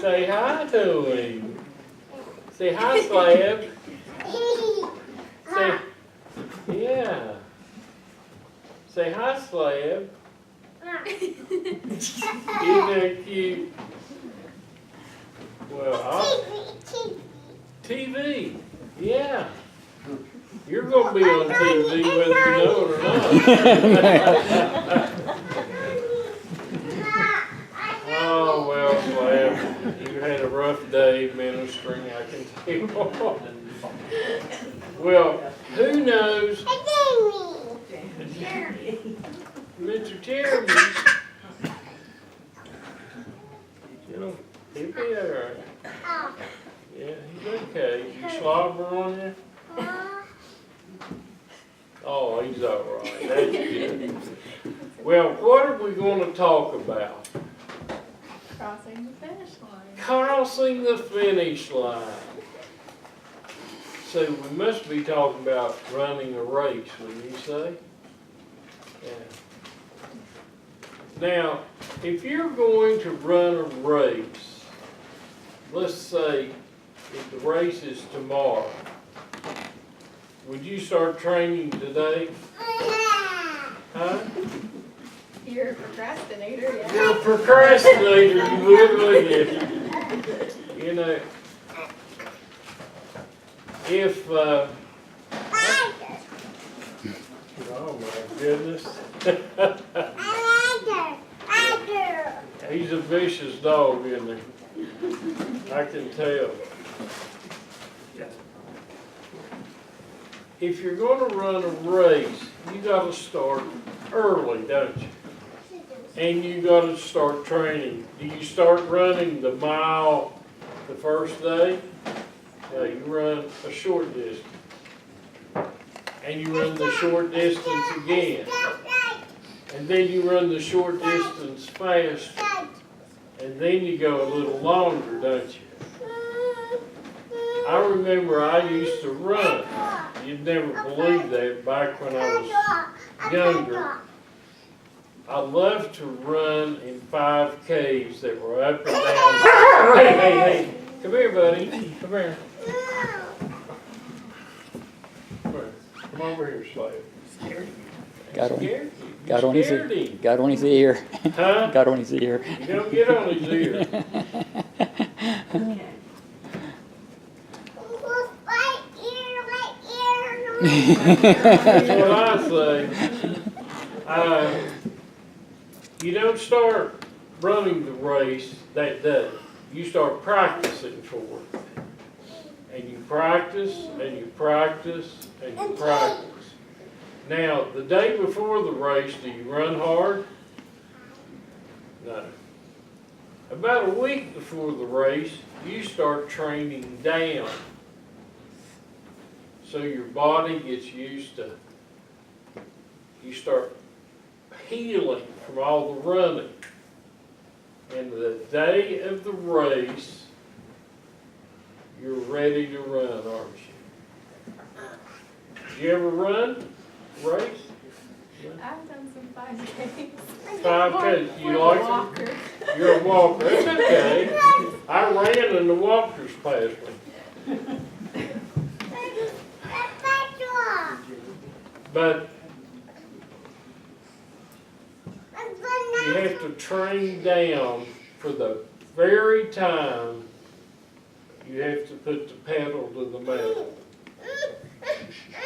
Say hi to him. Say hi, Slab. Say, yeah. Say hi, Slab. Isn't that cute? Well, TV. Yeah. You're going to be on TV whether you know it or not. Oh, well, Slab, you had a rough day ministering, I can tell. Well, who knows? Mr. Jeremy. You know, he'll be all right. Yeah, he's okay. You slobber on you? Oh, he's all right. That's good. Well, what are we going to talk about? Crossing the finish line. Crossing the finish line. So we must be talking about running a race, wouldn't you say? Yeah. Now, if you're going to run a race, let's say if the race is tomorrow, would you start training today? Huh? You're a procrastinator, yeah. You're a procrastinator, you would, wouldn't you? You know, if, oh my goodness. He's a vicious dog, isn't he? I can tell. If you're going to run a race, you got to start early, don't you? And you got to start training. Do you start running the mile the first day? No, you run a short distance. And you run the short distance again. And then you run the short distance faster. And then you go a little longer, don't you? I remember I used to run. You'd never believe that back when I was younger. I loved to run in 5Ks that were up and down. Hey, come here, buddy. Come here. Come over here, Slave. Got on his ear. Huh? Got on his ear. You don't get on his ear. That's what I say. You don't start running the race that day. You start practicing for it. And you practice, and you practice, and you practice. Now, the day before the race, do you run hard? No. About a week before the race, you start training down. So your body gets used to, you start healing from all the running. And the day of the race, you're ready to run, aren't you? You ever run a race? I've done some 5Ks. 5Ks. You like them? You're a walker. That's okay. I ran and the walkers passed me. But you have to train down for the very time you have to put the pedal to the metal.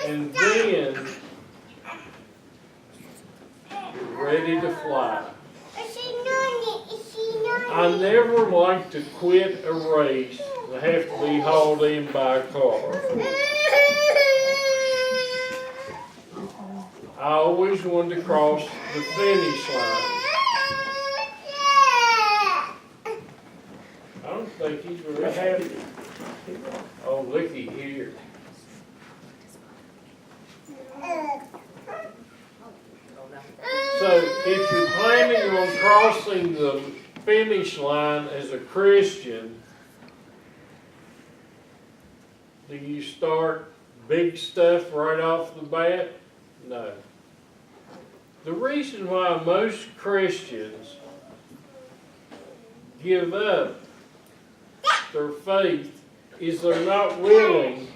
And then you're ready to fly. I never like to quit a race and have to be hauled in by a car. I always wanted to cross the finish line. I don't think he's very happy. Oh, looky here. So if you're planning on crossing the finish line as a Christian, do you start big stuff right off the bat? No. The reason why most Christians give up their faith is they're not willing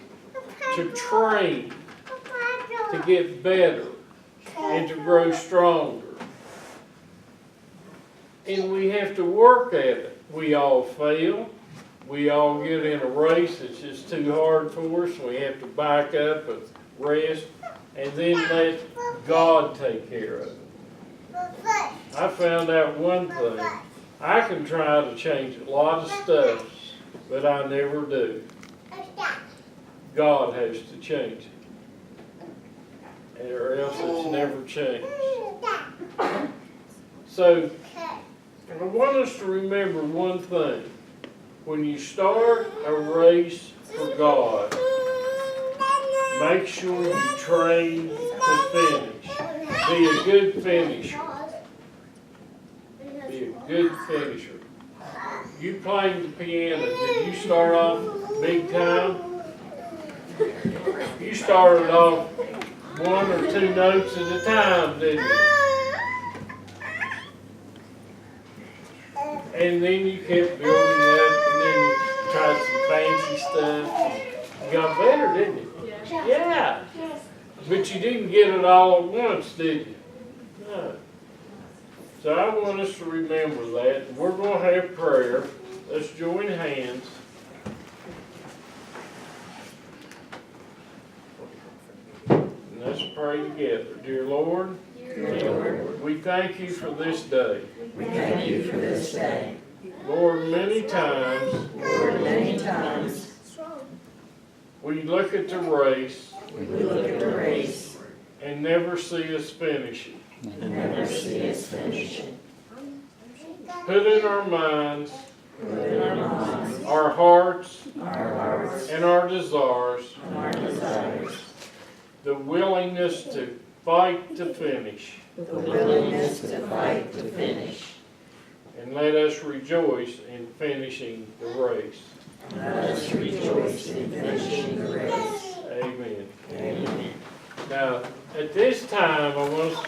to train to get better and to grow stronger. And we have to work at it. We all fail. We all get in a race that's just too hard for us. We have to back up and rest and then let God take care of it. I found out one thing. I can try to change a lot of stuff, but I never do. God has to change it, or else it's never changed. So, I want us to remember one thing. When you start a race for God, make sure you train to finish. Be a good finisher. Be a good finisher. You playing the piano, did you start off big time? You started off 1 or 2 notes at a time, didn't you? And then you kept building up, and then you tried some fancy stuff. You got better, didn't you? Yeah. But you didn't get it all at once, did you? No. So I want us to remember that. We're going to have prayer. Let's join hands. And let's pray together. Dear Lord, we thank you for this day. We thank you for this day. Lord, many times we look at the race We look at the race and never see us finish it. and never see us finish it. Put in our minds, Put in our minds, our hearts, our hearts, and our desires and our desires, the willingness to fight to finish. the willingness to fight to finish. And let us rejoice in finishing the race. Let us rejoice in finishing the race. Amen. Amen. Now, at this time, I want us